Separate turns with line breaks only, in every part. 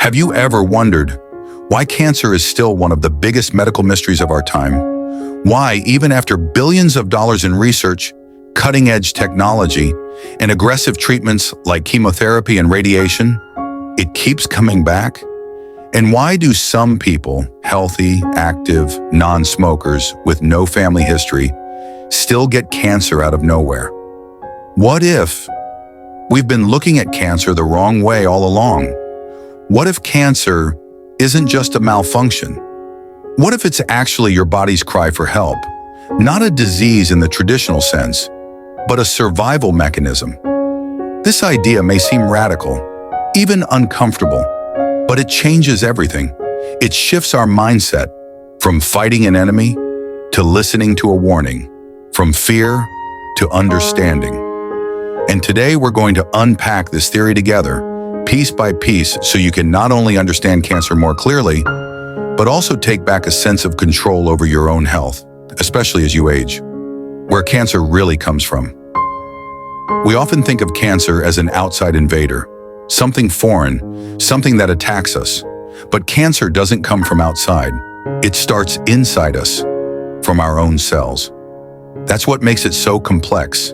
Have you ever wondered why cancer is still one of the biggest medical mysteries of our time? Why, even after billions of dollars in research, cutting-edge technology, and aggressive treatments like chemotherapy and radiation, it keeps coming back? And why do some people, healthy, active, non-smokers with no family history, still get cancer out of nowhere? What if we've been looking at cancer the wrong way all along? What if cancer isn't just a malfunction? What if it's actually your body's cry for help? Not a disease in the traditional sense, but a survival mechanism. This idea may seem radical, even uncomfortable, but it changes everything. It shifts our mindset from fighting an enemy to listening to a warning, from fear to understanding. And today we're going to unpack this theory together, piece by piece, so you can not only understand cancer more clearly, but also take back a sense of control over your own health, especially as you age. Where cancer really comes from. We often think of cancer as an outside invader, something foreign, something that attacks us. But cancer doesn't come from outside. It starts inside us, from our own cells. That's what makes it so complex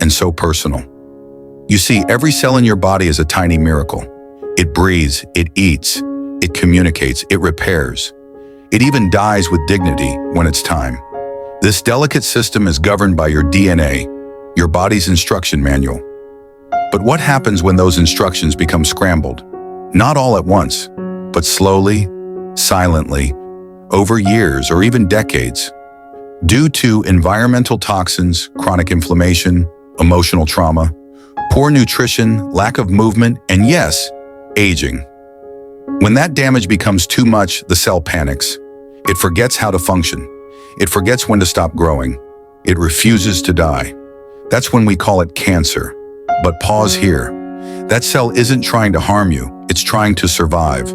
and so personal. You see, every cell in your body is a tiny miracle. It breathes, it eats, it communicates, it repairs. It even dies with dignity when it's time. This delicate system is governed by your DNA, your body's instruction manual. But what happens when those instructions become scrambled? Not all at once, but slowly, silently, over years or even decades. Due to environmental toxins, chronic inflammation, emotional trauma, poor nutrition, lack of movement, and yes, aging. When that damage becomes too much, the cell panics. It forgets how to function. It forgets when to stop growing. It refuses to die. That's when we call it cancer. But pause here. That cell isn't trying to harm you. It's trying to survive.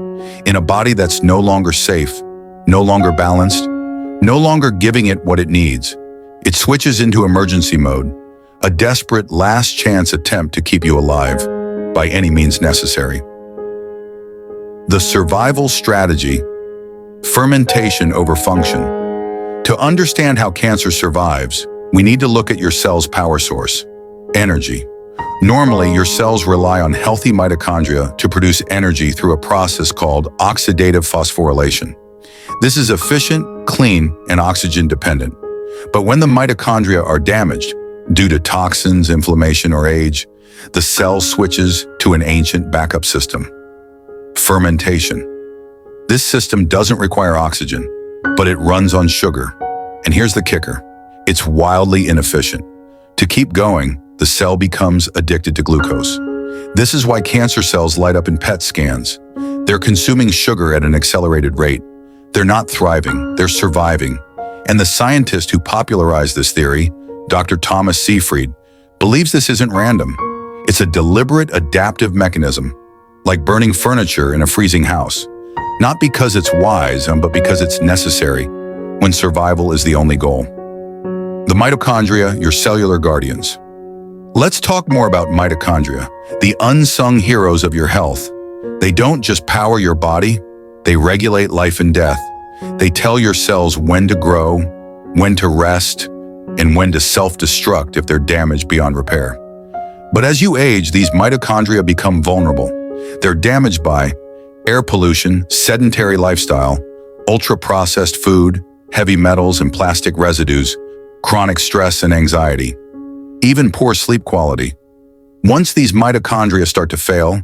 In a body that's no longer safe, no longer balanced, no longer giving it what it needs. It switches into emergency mode. A desperate last chance attempt to keep you alive, by any means necessary. The survival strategy, fermentation over function. To understand how cancer survives, we need to look at your cell's power source, energy. Normally, your cells rely on healthy mitochondria to produce energy through a process called oxidative phosphorylation. This is efficient, clean, and oxygen dependent. But when the mitochondria are damaged, due to toxins, inflammation, or age, the cell switches to an ancient backup system. Fermentation. This system doesn't require oxygen, but it runs on sugar. And here's the kicker. It's wildly inefficient. To keep going, the cell becomes addicted to glucose. This is why cancer cells light up in PET scans. They're consuming sugar at an accelerated rate. They're not thriving, they're surviving. And the scientist who popularized this theory, Dr. Thomas Seyfried, believes this isn't random. It's a deliberate adaptive mechanism, like burning furniture in a freezing house. Not because it's wise, but because it's necessary when survival is the only goal. The mitochondria, your cellular guardians. Let's talk more about mitochondria, the unsung heroes of your health. They don't just power your body, they regulate life and death. They tell your cells when to grow, when to rest, and when to self-destruct if they're damaged beyond repair. But as you age, these mitochondria become vulnerable. They're damaged by air pollution, sedentary lifestyle, ultra-processed food, heavy metals and plastic residues, chronic stress and anxiety, even poor sleep quality. Once these mitochondria start to fail,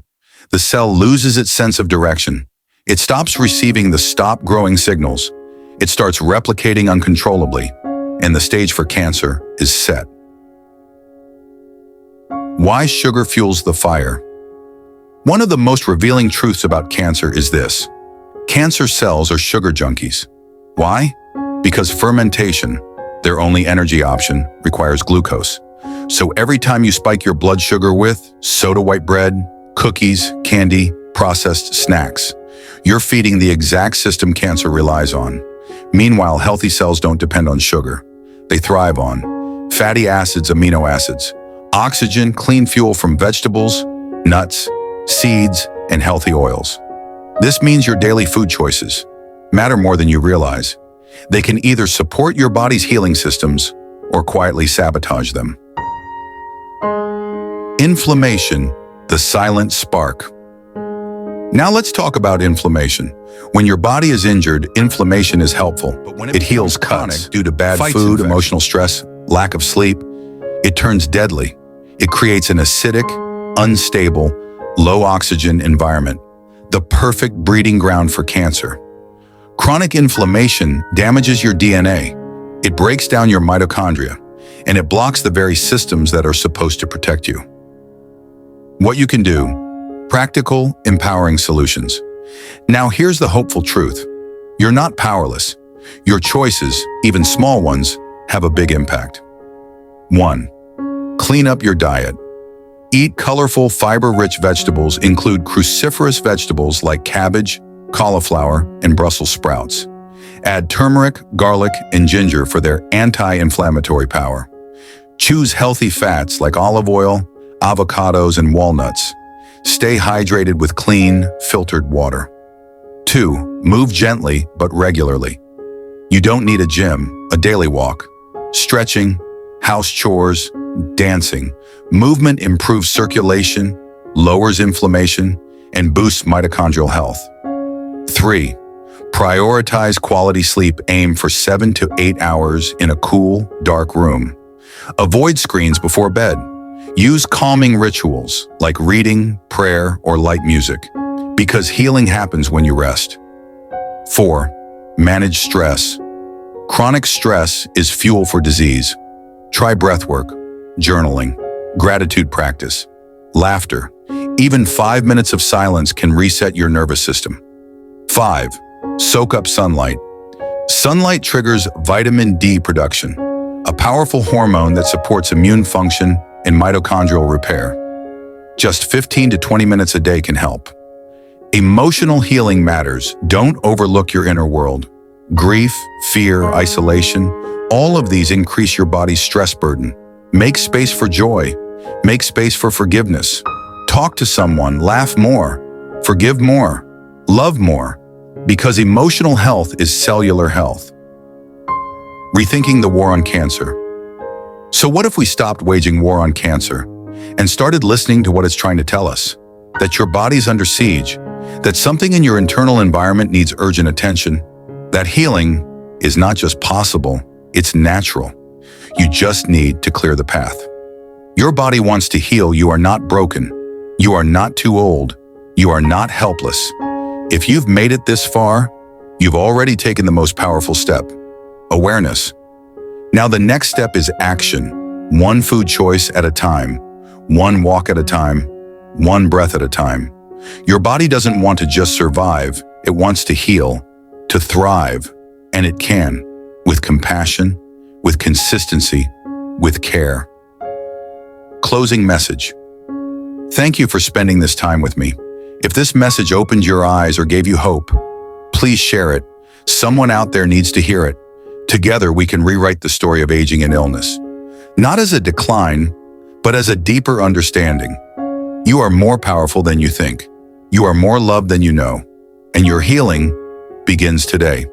the cell loses its sense of direction. It stops receiving the stop growing signals. It starts replicating uncontrollably, and the stage for cancer is set. Why sugar fuels the fire? One of the most revealing truths about cancer is this. Cancer cells are sugar junkies. Why? Because fermentation, their only energy option, requires glucose. So every time you spike your blood sugar with soda white bread, cookies, candy, processed snacks, you're feeding the exact system cancer relies on. Meanwhile, healthy cells don't depend on sugar. They thrive on fatty acids, amino acids, oxygen, clean fuel from vegetables, nuts, seeds, and healthy oils. This means your daily food choices matter more than you realize. They can either support your body's healing systems or quietly sabotage them. Inflammation, the silent spark. Now let's talk about inflammation. When your body is injured, inflammation is helpful. It heals cuts due to bad food, emotional stress, lack of sleep. It turns deadly. It creates an acidic, unstable, low-oxygen environment, the perfect breeding ground for cancer. Chronic inflammation damages your DNA. It breaks down your mitochondria, and it blocks the very systems that are supposed to protect you. What you can do: practical, empowering solutions. Now here's the hopeful truth. You're not powerless. Your choices, even small ones, have a big impact. 1. Clean up your diet. Eat colorful, fiber-rich vegetables. Include cruciferous vegetables like cabbage, cauliflower, and Brussels sprouts. Add turmeric, garlic, and ginger for their anti-inflammatory power. Choose healthy fats like olive oil, avocados, and walnuts. Stay hydrated with clean, filtered water. 2. Move gently but regularly. You don't need a gym, a daily walk. Stretching, house chores, dancing. Movement improves circulation, lowers inflammation, and boosts mitochondrial health. 3. Prioritize quality sleep. Aim for 7 to 8 hours in a cool, dark room. Avoid screens before bed. Use calming rituals like reading, prayer, or light music, because healing happens when you rest. 4. Manage stress. Chronic stress is fuel for disease. Try breathwork, journaling, gratitude practice, laughter. Even 5 minutes of silence can reset your nervous system. 5. Soak up sunlight. Sunlight triggers vitamin D production, a powerful hormone that supports immune function and mitochondrial repair. Just 15 to 20 minutes a day can help. Emotional healing matters. Don't overlook your inner world. Grief, fear, isolation, all of these increase your body's stress burden. Make space for joy. Make space for forgiveness. Talk to someone, laugh more, forgive more, love more, because emotional health is cellular health. Rethinking the war on cancer. So what if we stopped waging war on cancer and started listening to what it's trying to tell us? That your body's under siege, that something in your internal environment needs urgent attention, that healing is not just possible, it's natural. You just need to clear the path. Your body wants to heal. You are not broken. You are not too old. You are not helpless. If you've made it this far, you've already taken the most powerful step: awareness. Now the next step is action. One food choice at a time, one walk at a time, one breath at a time. Your body doesn't want to just survive, it wants to heal, to thrive, and it can, with compassion, with consistency, with care. Closing message. Thank you for spending this time with me. If this message opened your eyes or gave you hope, please share it. Someone out there needs to hear it. Together, we can rewrite the story of aging and illness. Not as a decline, but as a deeper understanding. You are more powerful than you think. You are more loved than you know. And your healing begins today.